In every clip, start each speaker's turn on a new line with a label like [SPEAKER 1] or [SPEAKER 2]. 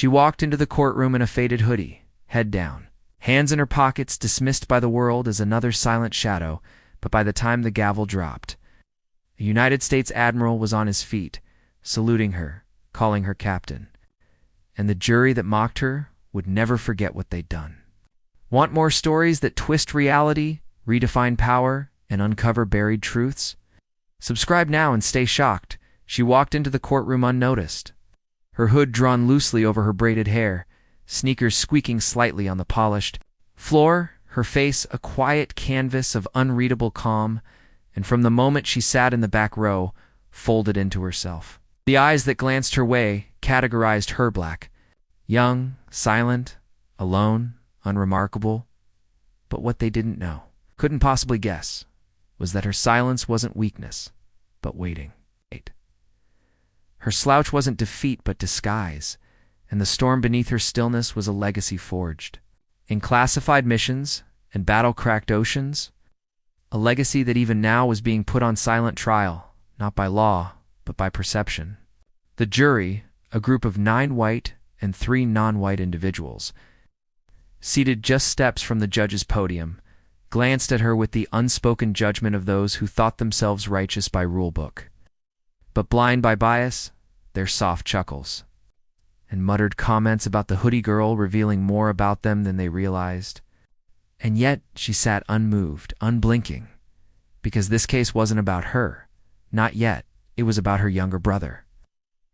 [SPEAKER 1] She walked into the courtroom in a faded hoodie, head down, hands in her pockets, dismissed by the world as another silent shadow, but by the time the gavel dropped, a United States Admiral was on his feet, saluting her, calling her captain. And the jury that mocked her would never forget what they'd done. Want more stories that twist reality, redefine power, and uncover buried truths? Subscribe now and stay shocked. She walked into the courtroom unnoticed, her hood drawn loosely over her braided hair, sneakers squeaking slightly on the polished floor, her face a quiet canvas of unreadable calm, and from the moment she sat in the back row, folded into herself. The eyes that glanced her way categorized her black. Young, silent, alone, unremarkable. But what they didn't know, couldn't possibly guess, was that her silence wasn't weakness, but waiting. Her slouch wasn't defeat but disguise, and the storm beneath her stillness was a legacy forged in classified missions and battle-cracked oceans, a legacy that even now was being put on silent trial, not by law, but by perception. The jury, a group of 9 white and 3 non-white individuals, seated just steps from the judge's podium, glanced at her with the unspoken judgment of those who thought themselves righteous by rulebook, but blind by bias, their soft chuckles, and muttered comments about the hoodie girl revealing more about them than they realized. And yet she sat unmoved, unblinking, because this case wasn't about her. Not yet. It was about her younger brother.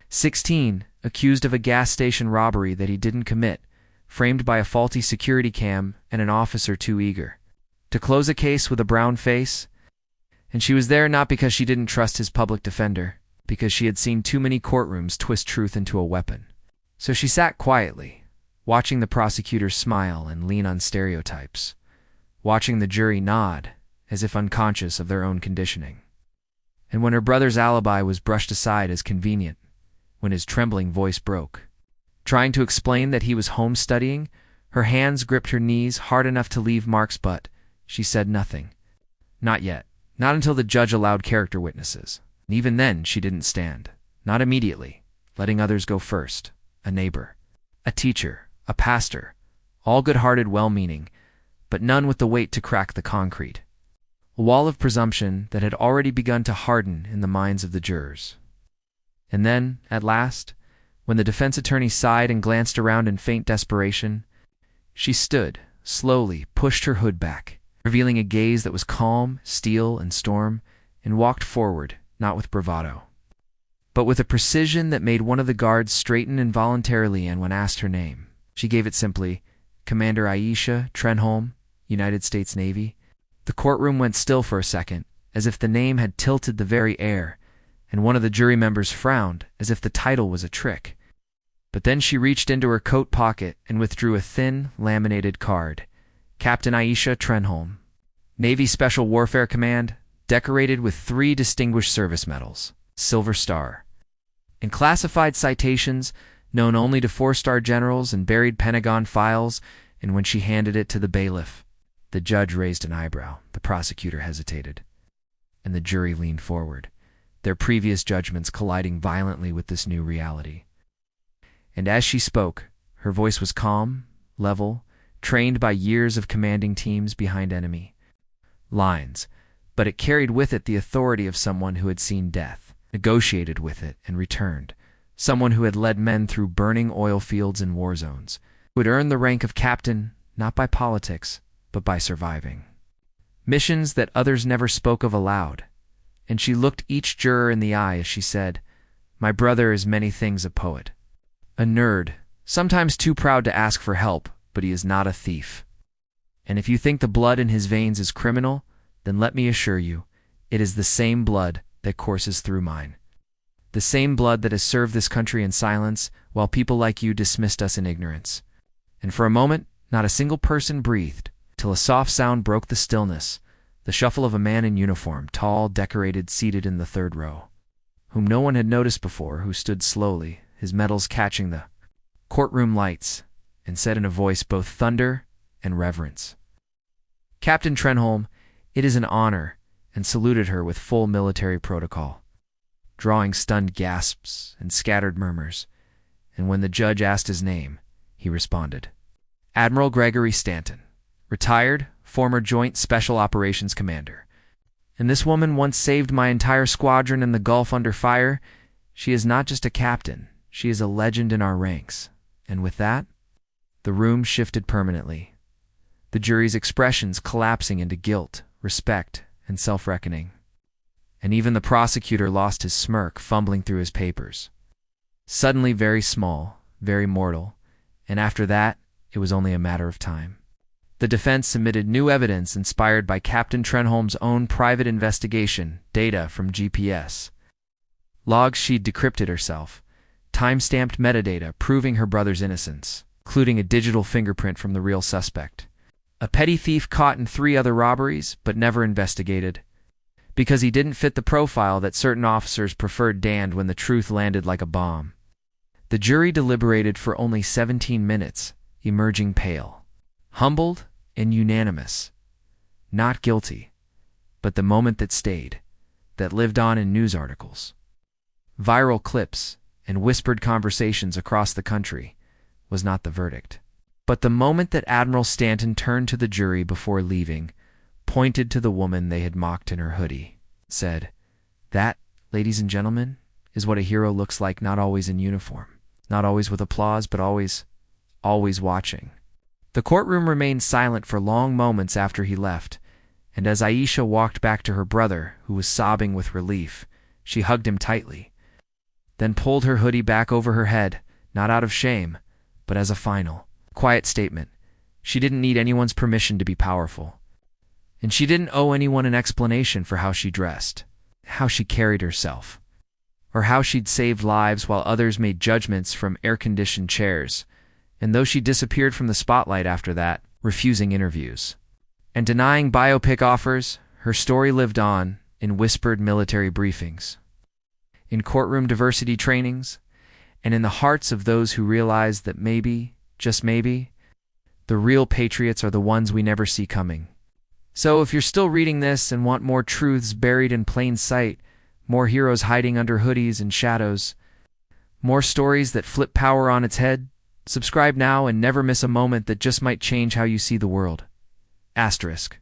[SPEAKER 1] 16, accused of a gas station robbery that he didn't commit, framed by a faulty security cam and an officer too eager to close a case with a brown face. And she was there not because she didn't trust his public defender, because she had seen too many courtrooms twist truth into a weapon. So she sat quietly, watching the prosecutor smile and lean on stereotypes, watching the jury nod as if unconscious of their own conditioning. And when her brother's alibi was brushed aside as convenient, when his trembling voice broke, trying to explain that he was home studying, her hands gripped her knees hard enough to leave marks, but she said nothing. Not yet. Not until the judge allowed character witnesses. And even then she didn't stand. Not immediately, letting others go first. A neighbor, a teacher, a pastor, all good-hearted, well-meaning, but none with the weight to crack the concrete. A wall of presumption that had already begun to harden in the minds of the jurors. And then, at last, when the defense attorney sighed and glanced around in faint desperation, she stood, slowly pushed her hood back, revealing a gaze that was calm, steel, and storm, and walked forward, not with bravado, but with a precision that made one of the guards straighten involuntarily, and when asked her name, she gave it simply, Commander Aisha Trenholm, United States Navy. The courtroom went still for a second, as if the name had tilted the very air, and one of the jury members frowned, as if the title was a trick. But then she reached into her coat pocket and withdrew a thin, laminated card. Captain Aisha Trenholm, Navy Special Warfare Command, decorated with 3 distinguished service medals, Silver Star. In classified citations, known only to 4-star generals and buried Pentagon files, and when she handed it to the bailiff, the judge raised an eyebrow, the prosecutor hesitated, and the jury leaned forward, their previous judgments colliding violently with this new reality. And as she spoke, her voice was calm, level, trained by years of commanding teams behind enemy lines, but it carried with it the authority of someone who had seen death, negotiated with it, and returned, someone who had led men through burning oil fields and war zones, who had earned the rank of captain not by politics, but by surviving missions that others never spoke of aloud. And she looked each juror in the eye as she said, "My brother is many things a poet, a nerd, sometimes too proud to ask for help, but he is not a thief. And if you think the blood in his veins is criminal, then let me assure you, it is the same blood that courses through mine. The same blood that has served this country in silence, while people like you dismissed us in ignorance." And for a moment, not a single person breathed, till a soft sound broke the stillness, the shuffle of a man in uniform, tall, decorated, seated in the 3rd row, whom no one had noticed before, who stood slowly, his medals catching the courtroom lights, and said in a voice both thunder and reverence, "Captain Trenholm, it is an honor," and saluted her with full military protocol, drawing stunned gasps and scattered murmurs. and when the judge asked his name, he responded, "Admiral Gregory Stanton, retired, former Joint Special Operations Commander. And this woman once saved my entire squadron in the Gulf under fire. She is not just a captain, she is a legend in our ranks." And with that, the room shifted permanently, the jury's expressions collapsing into guilt, respect, and self-reckoning. And even the prosecutor lost his smirk, fumbling through his papers. Suddenly very small, very mortal, and after that, it was only a matter of time. The defense submitted new evidence inspired by Captain Trenholm's own private investigation, data from GPS. Logs she'd decrypted herself, time-stamped metadata proving her brother's innocence, including a digital fingerprint from the real suspect. A petty thief caught in 3 other robberies, but never investigated, because he didn't fit the profile that certain officers preferred damned when the truth landed like a bomb. The jury deliberated for only 17 minutes, emerging pale, humbled, and unanimous. Not guilty, but the moment that stayed, that lived on in news articles, viral clips, and whispered conversations across the country, was not the verdict. But the moment that Admiral Stanton turned to the jury before leaving, pointed to the woman they had mocked in her hoodie, said, "That, ladies and gentlemen, is what a hero looks like, not always in uniform, not always with applause, but always watching." The courtroom remained silent for long moments after he left, and as Aisha walked back to her brother, who was sobbing with relief, she hugged him tightly, then pulled her hoodie back over her head, not out of shame, but as a final, quiet statement. She didn't need anyone's permission to be powerful. And she didn't owe anyone an explanation for how she dressed, how she carried herself, or how she'd saved lives while others made judgments from air-conditioned chairs. And though she disappeared from the spotlight after that, refusing interviews and denying biopic offers, her story lived on in whispered military briefings, in courtroom diversity trainings, and in the hearts of those who realize that maybe, just maybe, the real patriots are the ones we never see coming. So if you're still reading this and want more truths buried in plain sight, more heroes hiding under hoodies and shadows, more stories that flip power on its head, subscribe now and never miss a moment that just might change how you see the world. Asterisk.